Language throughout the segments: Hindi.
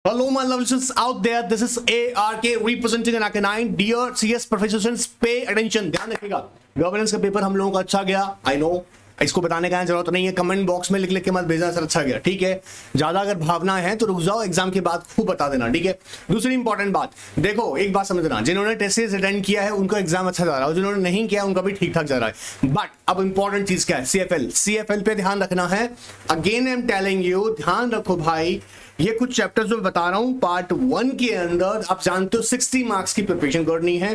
Hello, my lovely students out there. This is ARK representing an AK9. Dear CS professor students, pay attention. ध्यान रखिएगा. गवर्नेंस का पेपर हम लोगों का अच्छा गया. I know. इसको बताने का जरूरत नहीं है. कमेंट बॉक्स में लिख के मत भेजना सर अच्छा गया. ठीक है. ज्यादा अगर भावना है तो रुक जाओ, एग्जाम के बाद खूब बता देना. ठीक है. दूसरी इंपॉर्टेंट बात, देखो एक बात समझना, जिन्होंने टेस्ट सीरीज अटेंड किया है उनका एग्जाम अच्छा जा रहा है, जिन्होंने नहीं किया उनका भी ठीक ठाक जा रहा है. बट अब इंपॉर्टेंट चीज क्या है? सीएफएल पे ध्यान रखना है. Again I am telling you, ध्यान रखो भाई. ये कुछ चैप्टर्स जो बता रहा हूं पार्ट 1 के अंदर, आप जानते हो 60 मार्क्स की प्रिपरेशन करनी है.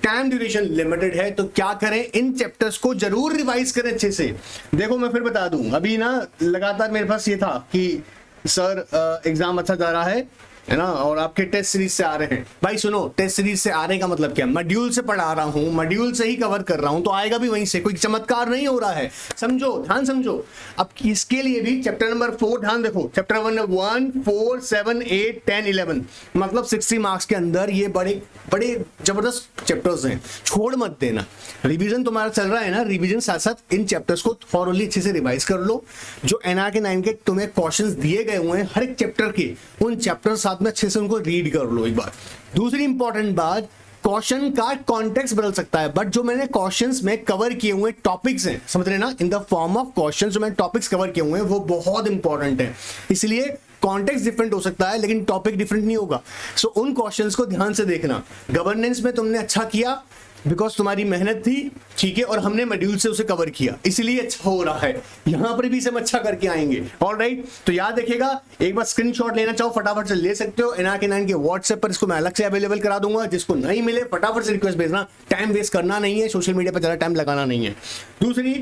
टाइम ड्यूरेशन लिमिटेड है, तो क्या करें, इन चैप्टर्स को जरूर रिवाइज करें अच्छे से. देखो मैं फिर बता दूं, अभी ना लगातार मेरे पास ये था कि सर एग्जाम अच्छा जा रहा है ना, और आपके टेस्ट सीरीज से आ रहे हैं. भाई सुनो, टेस्ट सीरीज से आने का मतलब क्या? मॉड्यूल से पढ़ा रहा हूं, मॉड्यूल से ही कवर कर रहा हूं, तो आएगा भी वहीं से. कोई चमत्कार नहीं हो रहा है. समझो, ध्यान समझो. अब इसके लिए भी चैप्टर नंबर 4 ध्यान देखो. चैप्टर 1, 4, 7, 8, 10, 11 मतलब 60 मार्क्स के अंदर ये बड़े बड़े जबरदस्त चैप्टर्स हैं. छोड़ मत देना. रिवीजन तुम्हारा चल रहा है ना, रिवीजन साथ साथ इन चैप्टर्स को थॉरली अच्छे से रिवाइज कर लो. जो एनआरके 9 के तुम्हें क्वेश्चंस दिए गए हुए हैं हर एक चैप्टर के, उन चैप्टर साथ में अच्छे से उनको रीड कर लो एक बार. दूसरी इंपॉर्टेंट बात, क्वेश्चन का कॉन्टेक्स्ट बदल सकता है, बट जो मैंने क्वेश्चंस में कवर किए हुए टॉपिक्स हैं, समझ रहे ना, in the form of questions जो मैंने टॉपिक्स कवर किए हुए हैं वो बहुत इंपॉर्टेंट है. इसलिए कॉन्टेक्स्ट डिफरेंट हो सकता है लेकिन टॉपिक डिफरेंट नहीं होगा. सो उन क्वेश्चंस को ध्यान से देखना. गवर्नेंस में तुमने अच्छा किया बिकॉज तुम्हारी मेहनत थी, ठीक है, और हमने मॉड्यूल से उसे कवर किया, इसलिए अच्छा हो रहा है. यहां पर भी हम अच्छा करके आएंगे. ऑलराइट, तो याद रखिएगा. एक बार स्क्रीनशॉट लेना चाहो फटाफट से ले सकते हो. एनआरके 9 के व्हाट्सएप पर इसको मैं अलग से अवेलेबल करा दूंगा. जिसको नहीं मिले फटाफट से रिक्वेस्ट भेजना. टाइम वेस्ट करना नहीं है, सोशल मीडिया पर ज्यादा टाइम लगाना नहीं है. दूसरी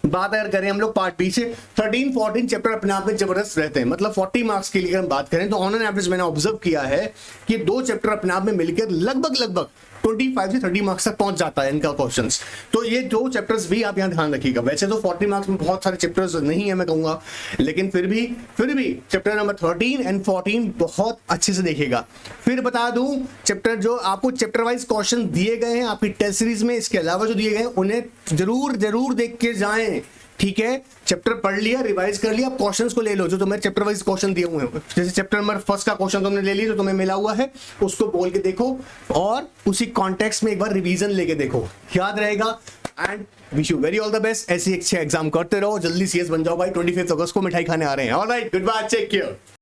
बात अगर करें हम लोग पार्ट बी से, 13, 14 चैप्टर अपने आप में जबरदस्त रहते हैं. मतलब 40 मार्क्स के लिए अगर हम बात करें तो ऑन एन एवरेज मैंने ऑब्जर्व किया है कि 2 चैप्टर अपने आप में मिलकर लगभग 25 से 30 मार्क्स तक पहुंच जाता है इनका क्वेश्चंस. तो ये 2 चैप्टर्स भी आप यहां ध्यान रखिएगा. वैसे तो 40 मार्क्स में बहुत सारे चैप्टर्स नहीं है मैं कहूंगा, लेकिन फिर भी चैप्टर नंबर 13 एंड 14 बहुत अच्छे से देखिएगा. फिर बता दूं, चैप्टर जो आपको चैप्टर वाइज क्वेश्चन दिए गए हैं आपकी टेस्ट सीरीज में, इसके अलावा जो दिए गए हैं उन्हें जरूर देख के जाएं. ठीक है, चैप्टर पढ़ लिया, रिवाइज कर लिया, क्वेश्चंस को ले लो जो तुम्हें चैप्टर वाइज क्वेश्चन दिए हुए हैं. जैसे चैप्टर नंबर 1 का क्वेश्चन तुमने ले लिया जो तुम्हें मिला हुआ है, उसको बोल के देखो और उसी कॉन्टेक्स्ट में एक बार रिवीजन लेके देखो, याद रहेगा. And wish you very all the best. ऐसे अच्छे एग्जाम करते रहो, जल्दी सीएस बन जाओ भाई. 25 अगस्त को मिठाई खाने आ रहे हैं. Alright, goodbye, take care.